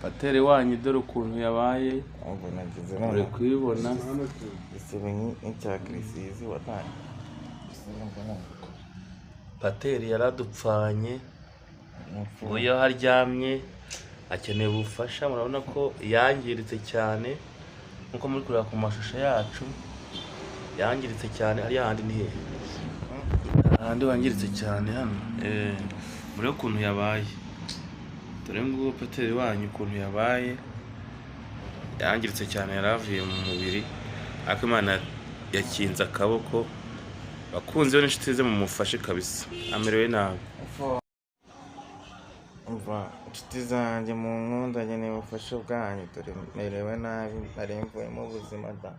Pateri wanyu dore ukuntu yabaye ahubwo nagize uri none kubibona. isebe nk'icya kirisizi watanye Pateri yaradupfanye ngo iyo haryamye akeneye ubufasha. Murabona ko yangiritse cyane nkuko muri kureba ku mashusho yacu, yangiritse cyane. Hariya handi ni hehe? Ahandi wangiritse cyane hano. Muri ukuntu yabaye, dore nguwo Pateri wanyu ukuntu yabaye, yangiritse cyane, yaravuye mu mubiri, ariko Imana yakinze akaboko. Bakunze n'inshuti ze mumufashe kabisa, amerewe nabi. umva inshuti zanjye mu nkunda nkeneye ubufasha bwanyu, dore merewe nabi, nari mvuyemo ubuzima da.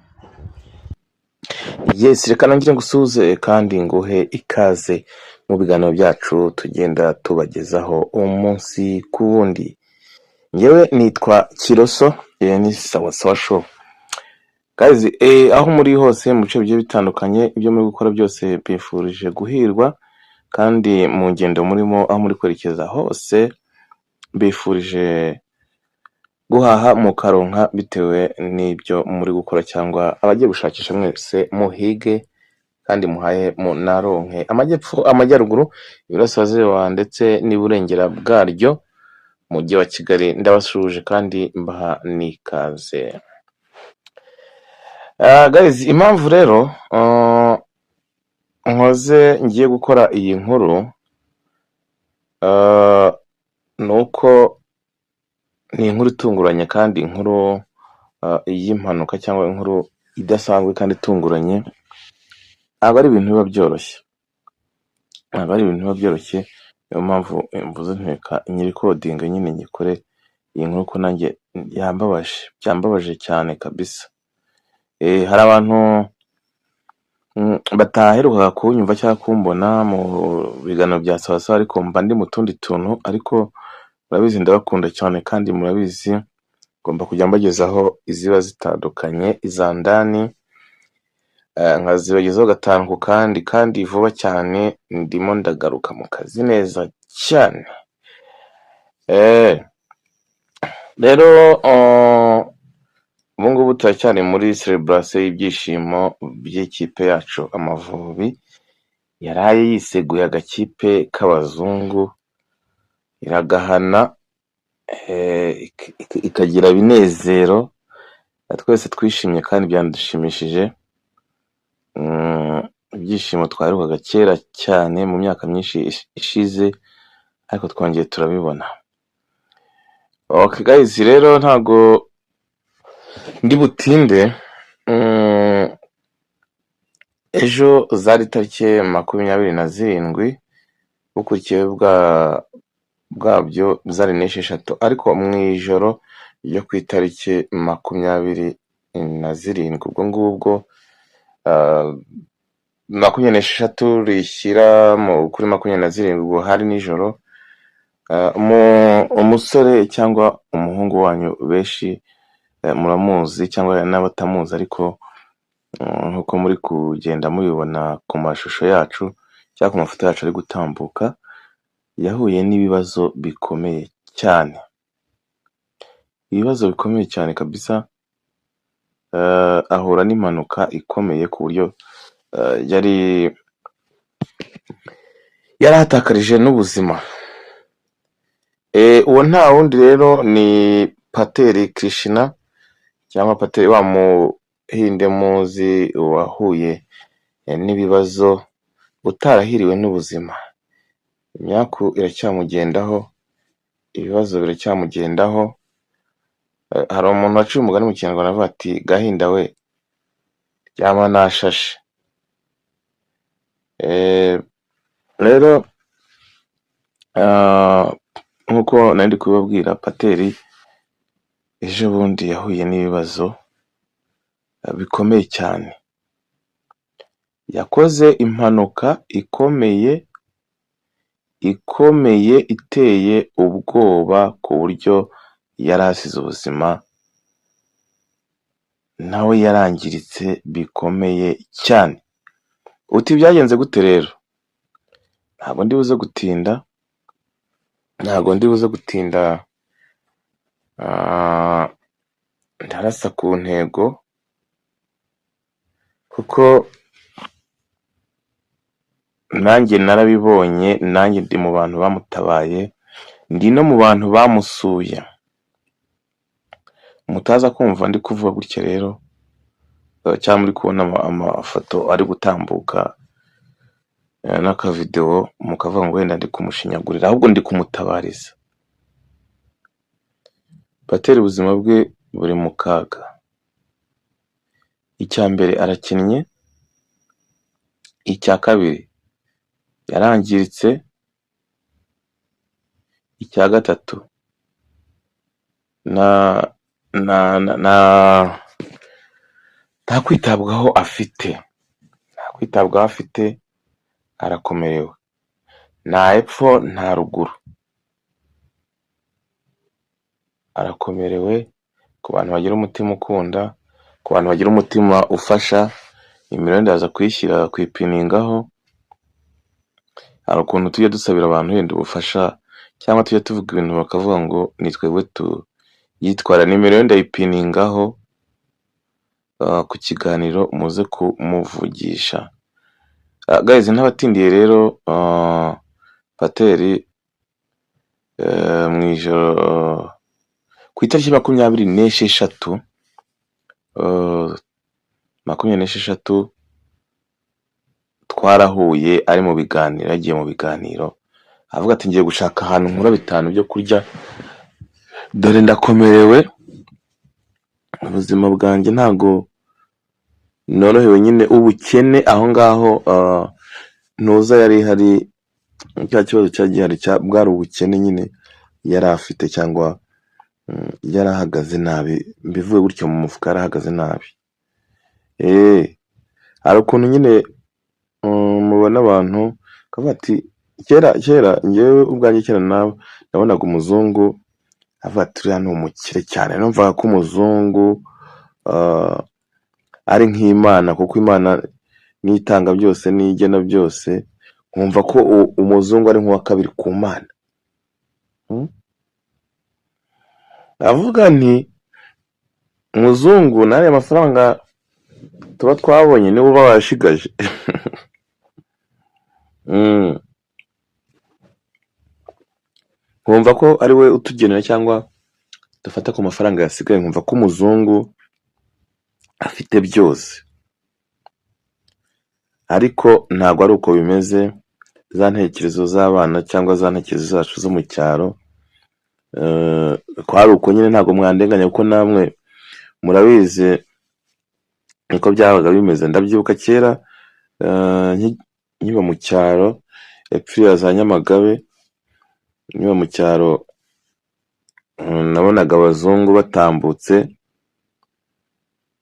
Yes, reka nongere ngusuhuze kandi nguhe ikaze mu biganiro byacu tugenda tubagezaho umunsi ku wundi. Ngewe nitwa Kiroso, ni Sawasawa Show. Guys, aho muri hose mu bice bigiye bitandukanye, ibyo muri gukora byose bifurije guhirwa, kandi mu ngendo murimo aho muri kwerekeza hose bifurije guhaha mukaronka bitewe n'ibyo muri gukora, cyangwa abagiye gushakisha mwese muhige kandi muhaye munaronke. Amajyepfo, amajyaruguru, iburasirazuba ndetse n'iburengera bwaryo, mujyi wa Kigali ndabasuje kandi mbaha nikaze. Guys, impamvu rero nkoze ngiye gukora iyi nkuru nuko ni inkuru itunguranye, kandi inkuru y'impanuka cyangwa inkuru idasanzwe kandi itunguranye. Aba ari ibintu biba byoroshye, niyo mpamvu mvuze nteka nyiri kodinga nyine nyikore iyi nkuru, ko nanjye byambabaje cyane kabisa. Hari abantu bataherukaga kunyumva cyangwa kumbona mu biganiro bya Sawasawa, ariko mba ndi mu tundi tuntu, ariko murabizi ndabakunda cyane, kandi murabizi ngomba kujya mbagezaho iziba zitandukanye, izandani nkazibagezaho gatanu ku kandi vuba cyane. Ndimo ndagaruka mu kazi neza cyane. Rero ubu ngubu turacyari muri celebration y'ibyishimo by'ikipe yacu Amavubi, yaraye yiseguye agakipe k'abazungu, iragahana, ikagira binezero. Twese twishimye kandi byandushimishije. Ibyishimo twaherukaga kera cyane mu myaka myinshi ishize, ariko twongeye turabibona. Okay guys, rero ntago ndi butinde. Ejo zari tariki 27, bukurikiye bwabyo zari n'esheshatu, ariko mu ijoro ryo ku itariki 27, ubwo ngubwo 26 rishyira kuri 27, ubwo hari nijoro, umusore cyangwa umuhungu wanyu benshi muramuzi cyangwa n'abatamuzi, ariko nkuko muri kugenda mubibona ku mashusho yacu cyangwa ku mafoto yacu ari gutambuka, yahuye n'ibibazo bikomeye cyane, ibibazo bikomeye cyane kabisa. Ahura n'impanuka ikomeye ku buryo yari yarahatakarije n'ubuzima. Uwo nta wundi rero ni Pateri Krishna, cyangwa Pateri wa muhinde muzi wahuye n'ibibazo, utarahiriwe n'ubuzima. Imyaku iracyamugendaho, ibibazo biracyamugendaho. Hari umuntu waciye umugani mu Kinyarwanda avuga ati gahinda we ryama nashashe. Rero nkuko nari kubabwira, Pateri ejo bundi yahuye n'ibibazo bikomeye cyane. Yakoze impanuka ikomeye iteye ubwoba, ku buryo yari asize ubuzima, nawe yarangiritse bikomeye cyane. Uti byagenze gute rero? Ntabwo ndi buze gutinda Ah, ndarasa ku ntego kuko nanjye narabibonye, nanjye ndi mu bantu bamutabaye, ndi no mu bantu bamusuye. Mutaza kumva ndi kuvuga gutya rero cyangwa muri kubona amafoto ari gutambuka n'akavideo mukavuga ngo wenda ndi kumushinyagurira, ahubwo ndi kumutabariza. Pateri ubuzima bwe buri mu kaga. Icya mbere arakinnye, icya kabiri yarangiritse, icya gatatu nta kwitabwaho afite, arakomerewe, nta epfo nta ruguru, arakomerewe. Ku bantu bagira umutima ukunda, ku bantu bagira umutima ufasha, imibare ndaza kuyishyira kuyipiningaho. Hari ukuntu tujya dusabira abantu wenda ubufasha cyangwa tujya tuvuga ibintu bakavuga ngo ni twebwe yitwara. Nimero ndayipiningaho ku kiganiro muze kumuvugisha. Guys, ntabatindiye rero, Pateri mu ijoro ku itariki 26 twarahuye, ari mu biganiro, yagiye mu biganiro avuga ati ngiye gushaka ahantu nkura 5 byo kurya, dore ndakomerewe, ubuzima bwanjye ntago norohewe, nyine ubukene aho ngaho. Ntuza yari hari cya kibazo cyagihari bwari ubukene nyine yari afite, cyangwa yarahagaze nabi, mbivuye gutyo mu mufuka yarahagaze nabi. Hari ukuntu nyine mubona abantu kavuga ati kera ngewe ubwanjye kera nabonaga umuzungu avuga ati uriya ni umukire cyane, numvaga ko umuzungu ari nk'Imana, kuko Imana nitanga byose nigena byose, nkumva ko umuzungu ari nk'uwa kabiri ku Mana. Avuga nti umuzungu nari amafaranga tuba twabonye nibo babashigaje. Nkumva ko ari we utugenera cyangwa dufata ku mafaranga yasigaye, nkumva ko umuzungu afite byose. Ariko ntabwo ari uko bimeze. Za ntekerezo z'abana cyangwa za ntekerezo zacu zo mu cyaro, kwari uko nyine, ntabwo mwandenganya kuko namwe murabizi niko byabaga bimeze. Ndabyibuka kera nkiba mu cyaro, epfo ya za Nyamagabe, nkiba mu cyaro nabonaga abazungu batambutse,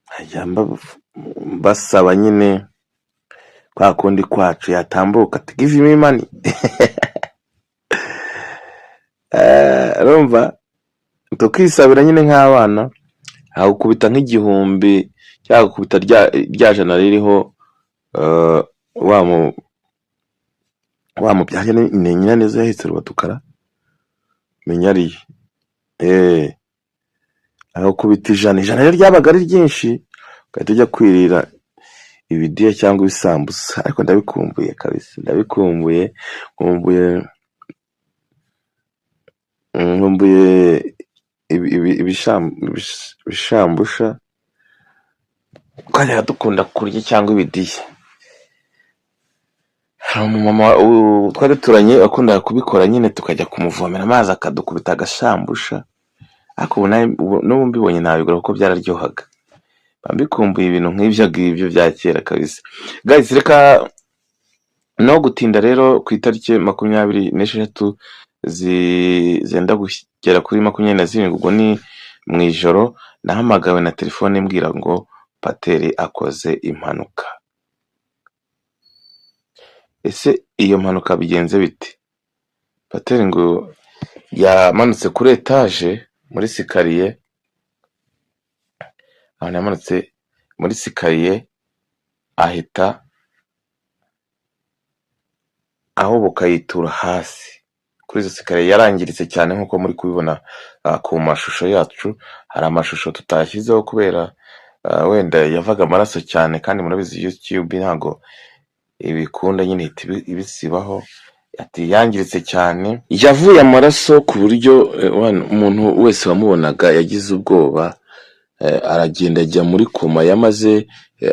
nkajya basaba nyine kwa kundi kwacu, yatambuka ati give me money. Urumva tukisabira nyine nk'abana, agukubita nk'igihumbi cyangwa gukubita rya jana ririho wa mubyaje ni nyina neza yahise rubatukara menya ariye. Agukubita ijana rero ryabaga ari ryinshi, ugahita ujya kwirira ibidiya cyangwa ibisambusa. Ariko ndabikumbuye kabisa, nkumbuye ibishambusha twajyaga dukunda kurya, cyangwa ibidiya. Hari umumama twari duturanye wakundaga kubikora nyine, tukajya kumuvomera amazi akadukubita agashambusha. Ariko ubu n'ubu mbibonye nabigura kuko byararyohaga. Mbikumbuye ibintu nk'ibyo ngibyo bya kera kabisa. Guys, reka no gutinda rero, ku itariki 26 zenda kugera kuri 27, ubwo ni mu ijoro, nahamagawe na telefone mbwira ngo Pateri akoze impanuka. Ese iyo mpanuka bigenze bite? Pateri ngo yamanutse kuri etage muri sikariye, aho yamanutse muri sikariye ahita aho bukayitura hasi kuri izo sikariye yarangiritse cyane nk'uko muri kubibona ku mashusho yacu. Hari amashusho tutashyizeho kubera wenda yavaga amaraso cyane, kandi murabizi YouTube ntabwo ibikunda nyine ihita ibisibaho. Ati yangiritse cyane, yavuye amaraso ku buryo umuntu wese wamubonaga yagize ubwoba, aragenda ajya muri koma. Yamaze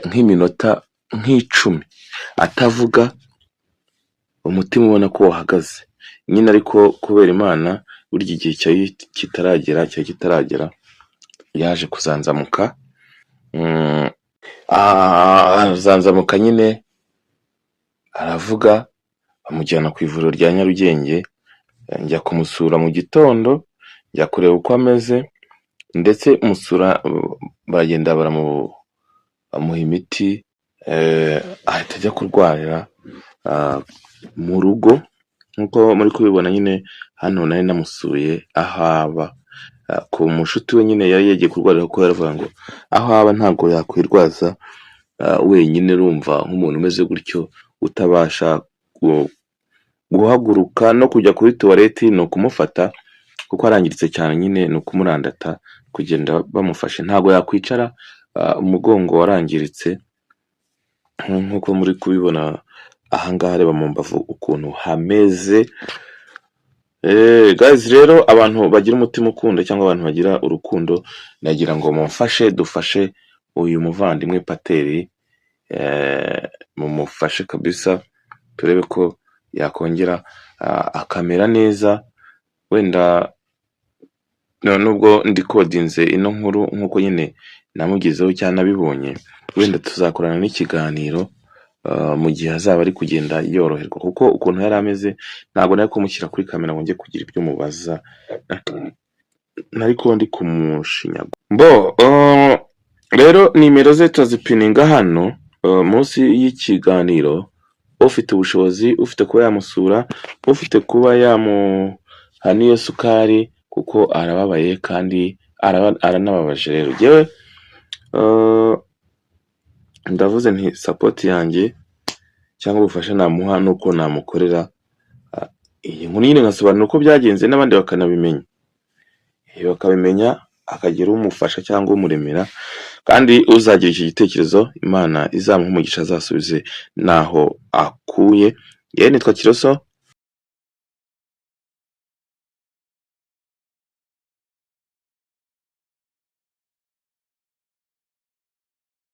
nk'iminota nk'icumi atavuga, umutima ubona ko wahagaze nyine. Ariko kubera Imana burya igihe cyari kitaragera yaje kuzanzamuka. Azanzamuka nyine aravuga, bamujyana ku ivuriro rya Nyarugenge. Njya kumusura mu gitondo, njya kureba uko ameze, ndetse musura baragenda bamuha imiti, ahita ajya kurwarira mu rugo nk'uko muri kubibona nyine. Hano nari namusuye aho aba, ku mushuti we nyine yari yagiye kurwarira, kuko yaravuga ngo aho aba ntabwo yakwirwaza wenyine. Urumva nk'umuntu umeze gutyo utabasha guhaguruka no kujya kuri tuwareti, ni ukumufata kuko arangiritse cyane nyine, ni ukumurandata kugenda bamufashe. Ntabwo yakwicara, umugongo warangiritse nk'uko muri kubibona ahangaha. Reba mu mbavu ukuntu hameze. Guys, rero abantu bagira umutima ukunda cyangwa abantu bagira urukundo, nagira ngo mumfashe, dufashe uyu muvandimwe Pateri, mumufashe kabisa, turebe ko yakongera akamera neza. Wenda nubwo ndikodinze ino nkuru nk'uko nyine namugezeho cyangwa nabibonye, wenda tuzakorana n'ikiganiro mu gihe azaba ari kugenda yoroherwa, kuko ukuntu yari ameze ntabwo nari kumushyira kuri kamera ngo njye kugira ibyo mubaza, nari kuba ndi kumushinyagura. Rero nimero ze tuzipininga hano munsi y'ikiganiro. Ufite ubushobozi, ufite kuba yamusura, ufite kuba yamuha n'iyo sukari, kuko arababaye kandi aranababaje. Rero njyewe ndavuze nti support yanjye cyangwa ubufasha namuha nuko namukorera iyi nkuru nyine, nkasobanura uko byagenze n'abandi bakabimenya, akagira umufasha cyangwa umuremera. Kandi uzagira iki gitekerezo, Imana izamuha umugisha, azasubize naho akuye. Yewe nitwa Kiroso,